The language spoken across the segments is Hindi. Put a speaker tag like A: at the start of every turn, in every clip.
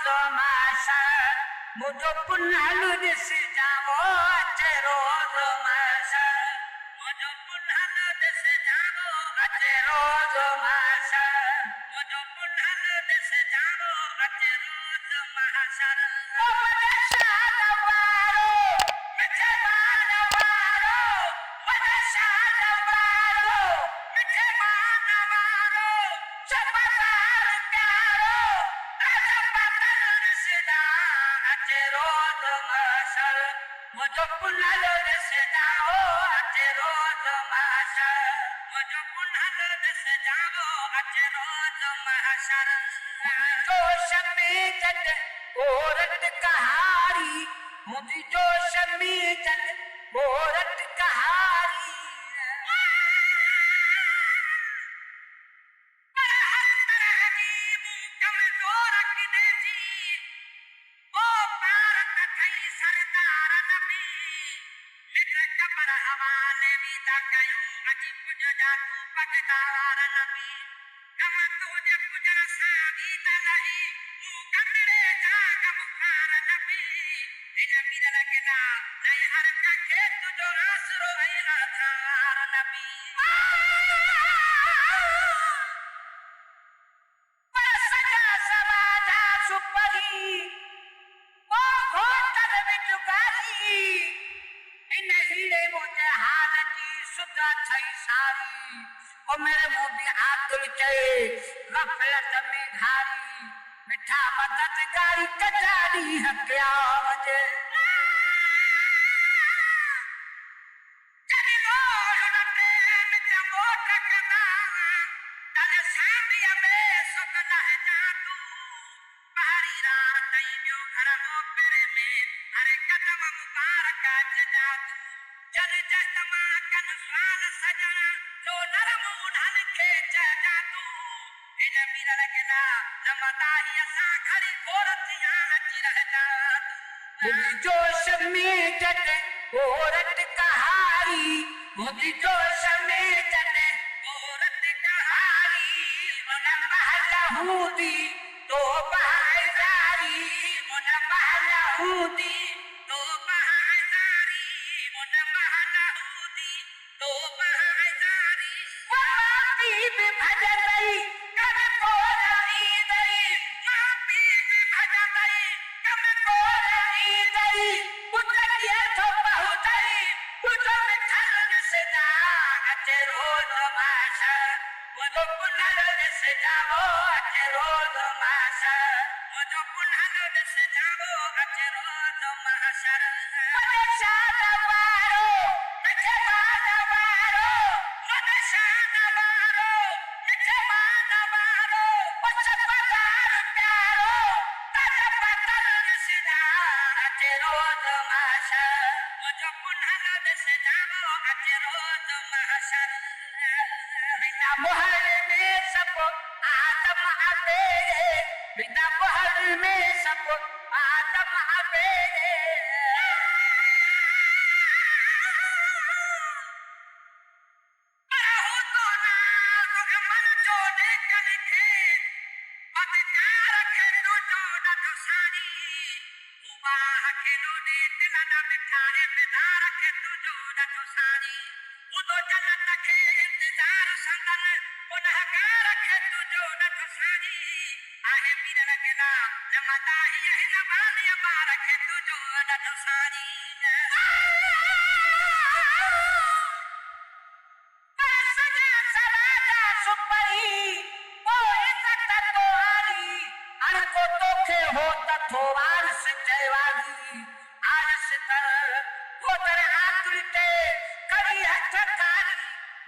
A: माशा मुझो पुन्हालू दिस जावो अचे रोज माशा मुझो पुन्हालू दिस जावो अचे रोज माशा मुझो पुन्हालू दिस जावो अचे रोज माशा ओ मुझे शाद वारो मिठे मान वारो मुझे शाद वारो मिठे मान वारो चपकार प्यारो अचे रोज माशर मुझो पुन्हालो दिस जाओ अचे रोज माशर मुझो पुन्हालो दिस जाओ अचे रोज माशर जोश में जट औरत कहारी मुझी जोश में जट औरत कहारी मेरे मोदी आतुल चए गफलत में घारी मिठा मददगारी कचारी हत्या वजे जरी लोड़ते मिठा मोट कदा तले शादिया में सुगना है जादू पहाड़ी रात आई बियो घर ओपरे में हरे कदम मुबारक जादू जन जस्तमा कन स्वान सजना जो नरम उन्हन खेच जादू इन मीरा लगना लमदाही असा घड़ी घोरतिया अची रह जादू मुझी जोश में जट औरत कहारी मुझी जोश में जट औरत कहारी मन महला हूदी तो बहाजारी मन महला हूदी तो बहाजारी मन महला हूदी तो बहाजारी मापी भी भजन दई कम कोराई दई मापी भी भजन दई कम कोराई दई पुतलिया तो बहुतई पुतो मिठल से जा अचे रोज माशा मुझो पुन्हालो से जाओ अचे रोज माशा मुझो पुन्हालो से जाओ अचे रोज माशा मुझे शाद वारो मिठे मान वारो मुझे शाद वारो मिठे मान वारो पचपदार प्यारो तजपतल सिदा अचे रोज माशा मुझो पुन्हालो से जाओ अचे रोज माशा बिना मोहर में सब आदम अबेरे बिना मोहर में सब आदम अबेरे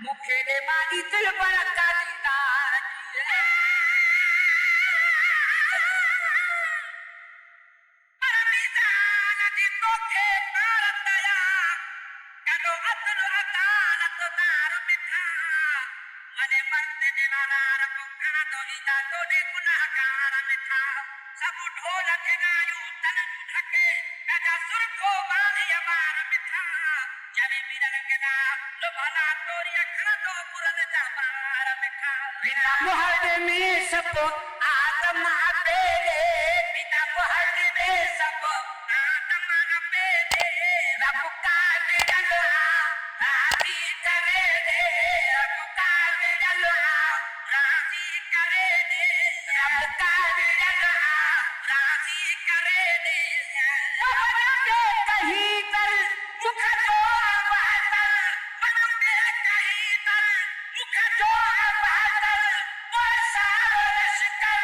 A: मुखे दे मारी दिल पर काली दाजी परमिजान दी तोखे पारतया कदो अदल अदालत दार मिठा मने मरते दीवाना रखो खाना दो इदा तो दे गुनाहगार मिठा सब ढोल के गायू तन ढके कदा सुर को बांधिया बार मिठा जब मेरा लगना लो भला तोरी अखरा दो पुरन जाबार मिठा बिना मोहर में सब आदम अबेरे बिना जो बहादुर वो सारो लश्कर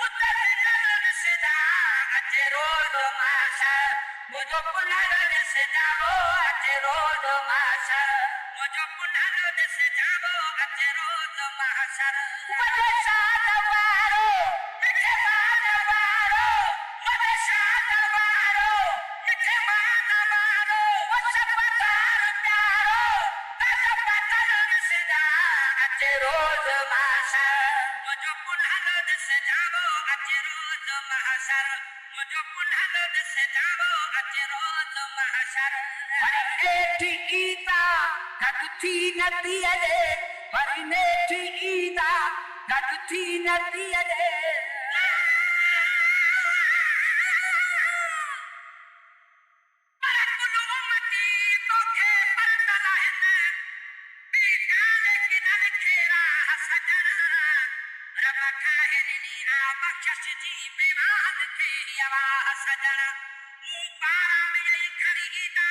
A: उतर नजर से जा अचे रोज माशर मुझो पुनर से जाओ अचे रोज माशर मुझो पुनर से जाओ अचे रोज माशर मुझे शाद वारो मिठे मान वारो मुझे शाद वारो मिठे मान वारो वो सब तार प्यारो ताजा पतन से जा अचे रोज माशर मुझो पुनर से जाओ अचे रोज माशर मुझो पुनर से जाओ अचे रोज माशर वरने ठीकीता गदुथी नदी अरे वरने ठीकीता गदुथी नदी अरे परकुलु उम्मती तोखे परतला है बीकाने किनारे खेरा हसजना रब खाहिनी आ बख्शश जी बेवाहन के हवा हसजना मुंह पारा में यही खरीदा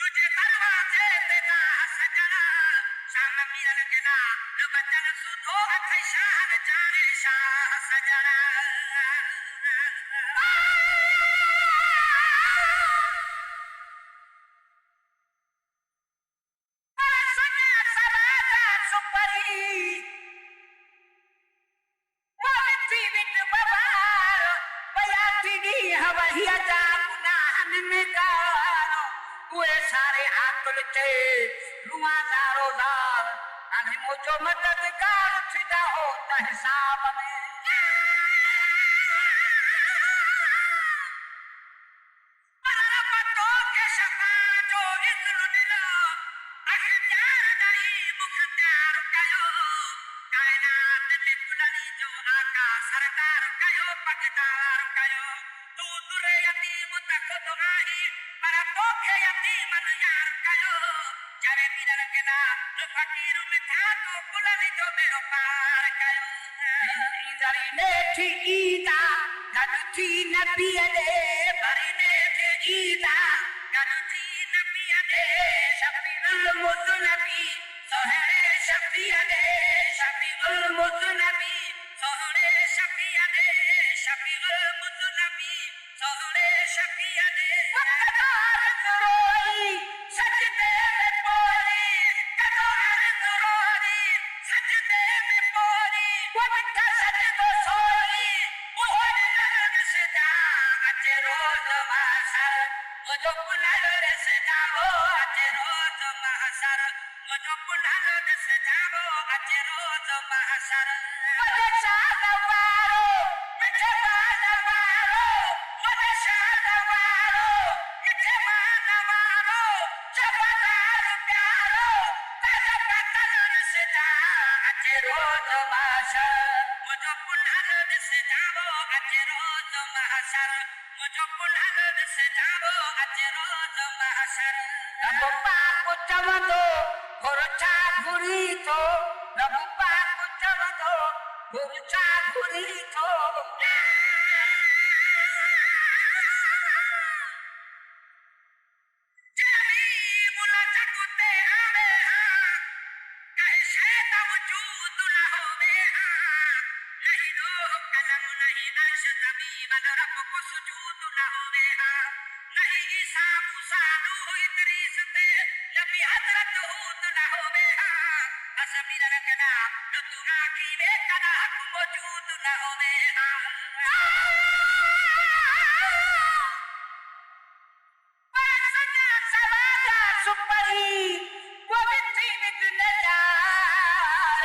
A: तुझे दरवाजे पे दा हसजना शाम मिलन के ना लो बचन सुधो अखै शाह जाने शाह सजना सारे आकुल चे रुआदारो दार अने मुझो मददगार थिदा होता हिसाब में परमतो के शफा जो इज़्न दिलो अख्तियार नहीं मुख्तियार कयो कायनात में कुलनी जो आका सरदार कयो पगदार कयो तू दुरे यतीम तक तो आही पर तोखे यतीमन यार कयो जरे मिलर के ना लो फकीर में था तो कुलनी जो मेरो पार कयो इंदरी ने ठीकीदा गदुथी नबी अरे भरी ने ठीकीदा गदुथी नबी अरे शफीउल मुज़नबी सोहरे शफी अरे शफीउल मुज़नबी सोहरे शफी अरे शफीउल मुज़नबी सोहरे शफी अरे कदर रोई सजदे में पोरी कदर रोई सजदे में पोरी वो मिठा सजदो सोई वो लग से जा अचे रोज माशर मुझो पुनर से जाओ अचे रोज माशर मुझो पुनर से जाओ अचे रोज माशर मुझे शाद वारो मिठे मान वारो मुझे शाद वारो मिठे मान वारो जबदार प्यारो ताजा पतन से जा अचे रोज माशर मुझो पुनर से जाओ अचे रोज माशर मुझो पुनर से जाओ अचे रोज माशर रब पाक चवंदो घुरछा घुरी थो रब पाक चवंदो घुरछा घुरी थो जमी मुला जगते आवे हां कहे शैता वजूद ना होवे हां नहीं लोह कलम नहीं अर्श ज़मीन रब को सुजूद ना होवे हां नहीं ईसा मूसा नूह इदरीस ते नबी हजरत हूद ना होवे हां बस मिलर के ना लो तू आखी में कदा हक मौजूद ना होवे हां बसना सवादा सुपरी वो बिती बिन यार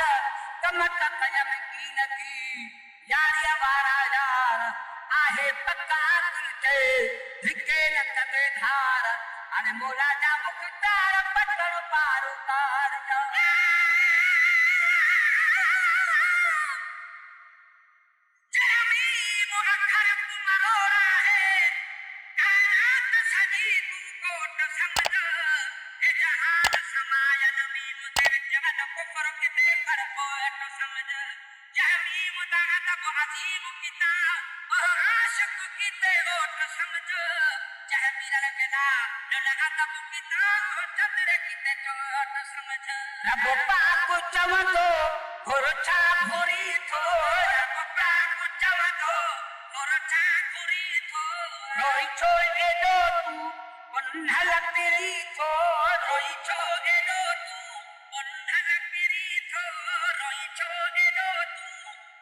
A: कमत कयम की नकी यारिया वारा यार आहे पक्का दिल ते धिके न कदे धार अने मोला जा मुख्तार पटण पार उतार जा जमी मुअखर कुमरोरा है कायनात सजी तू कोट समझ हे जहान समायन मीम दे जवन कुफर किते पर कोट समझ जमीम दा अदब अजीम किताब और आशिक किते ओट समझ जहमीर लगना न अदब किताब चंद्र किते कोट समझ रब पाक चवंदो Gorocha Gurito, Rapuka Kuchavato, Gorocha Gurito, Roicho Edotu, Ponhala Pirito, Roicho Edotu, Ponhala Pirito, Roicho Edotu,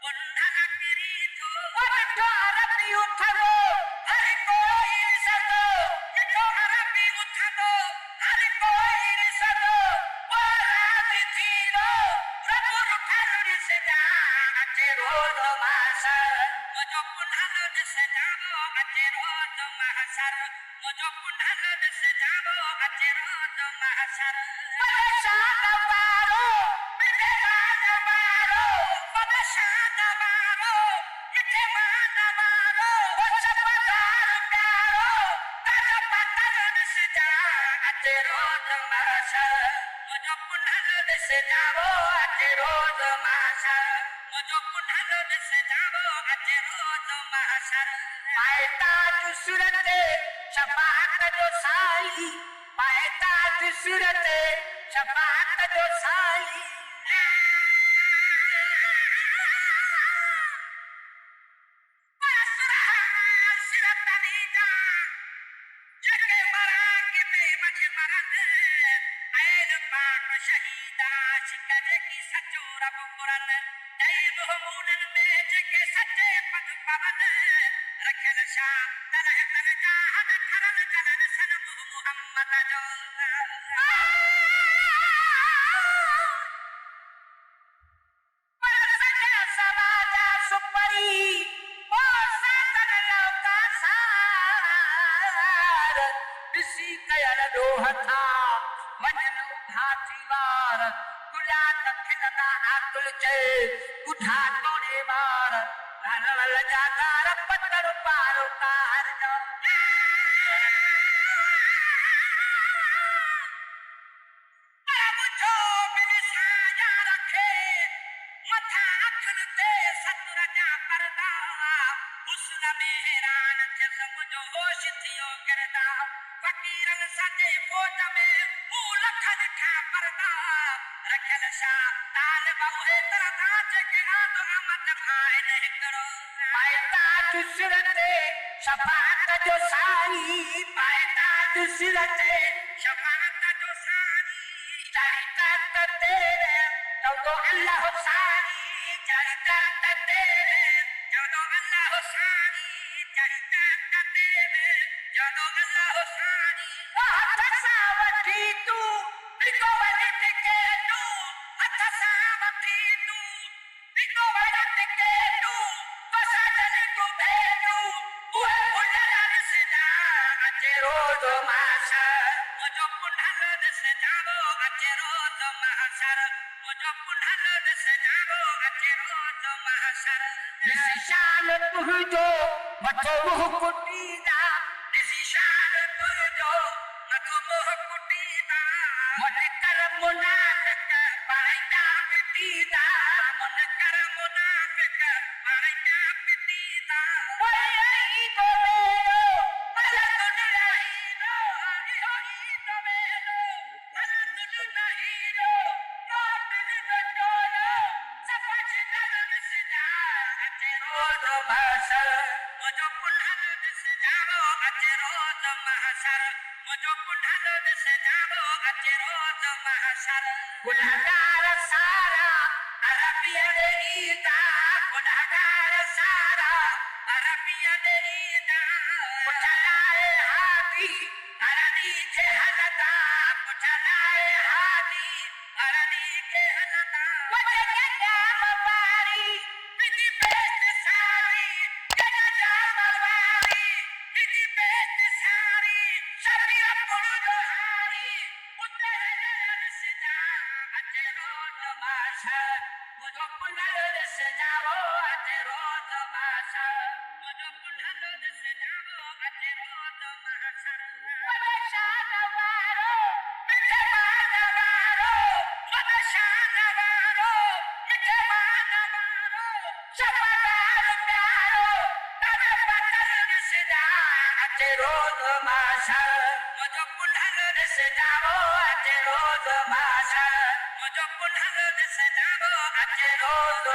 A: Ponhala Pirito, Roicho Arabi Utado, Hariko Irisado, Yito Arabi Utado, Hariko Irisado, Waraditino, Rapuru Karu Seda, Atero do Mahasar, Mojo Punhalo de Sedavo, Atero do Mahasar, Mojo Punhalo de Sedavo, Atero do Mahasar, Mahashana Baro, Midemana Baro, Mahashana Baro, Midemana Baro, Wachapataru Baro, Tarapataru de Seda, Atero do Mahasar, Mojo Punhalo de Sedavo, Atero do Mahasar, Mojo Punhalo de Sedavo, Atero do Mahasar, Paeta Dusurate, Shabata Dosai, Paeta Dusurate, Shabata Dosai. Basra Siratanida, Jake Marangi Majhe Marane, Ael Pak Shahida, Chikade ki Sachora Bokuran, Dai Muhamunan me Jake Sache Padupavan, Rakhel Shah, Tanah Tanaja, Hanaran Jalan Sanamu Muhammad Ajola. Parasaja Samaja Supari, Oh Satan Laukasar, Bisi Kayala Dohata, Mananu Bhativar, Kulat Khilana Akulche, Kuthato Nevar, Nanavala Jagar Pataru Paru Karjo. Abujo Bilisaya Rakhe, Matha Akhlte Saturja Parda, Husna Mehran Samjo Hosh Thiyo Karda, Fakiran Sade Fota mein Mulakhan Kha Parda, Rakhel Shah Talib Uhe Tarata Jake Ado Amad Bhai Nahi Karo, Paita Dusrate, Shafaat Dosani, Paita Dusrate, Shafaat Dosani, Charita Tere, Todo Allah Sani, Charita Tere, Todo Allah Sani, Charita Tere, Todo Allah Sani, Hatasavati tu, Bigovani Tiketu, Hatasavati tu, Bigovani Tiketu, Pasajani Kubhetu, Uhe Punhalan Seda, Atero do Mahasar, Mojo Punhalo de Sedavo, Atero do Mahasar, Mojo Punhalo de Sedavo, Atero do Mahasar. Nishan Purjo, Mato Kutida, Nishan Purjo, Mato Kutida, Monekar Munafika, Paraita Pitida, Monekar Munafika, Paraita Pitida, Wai Domero, Aladunahiro, Domero, Aladunahiro, Nordinatolo, Sapachidana Sida, Atero do Mahasar, Mojo Punhalo de Sedavo, Atero do Mahasar, Mojo Punhalo de Sedavo, Atero do Mahasar. Gunagar Sara, Arabia de Ida, Gunagar Sara, Arabia de Ida, Puchalae Hadi, Aradi ke Halada, Puchalae Hadi, Aradi ke Halada. Wajagana Mabari, Vidi Best Sari, Jagana Mabari, Vidi Best Sari, Shabira Puru Hari, Uttarayan Sida, Atero do Mahasar, Mojo Punhalo de Sedavo, Atero do Mahasar, Mojo Punhalo de Sedavo, Atero do Mahasar. Mahashana Baro, Midemana Baro, Mahashana Baro, Midemana Baro, Shabataru Baro, Tarapataru Sida, Atero do Mahasar, Mojo Punhalo de Sedavo, Atero do Mahasar, যখন হালো দেশে যাবো আছে রোদ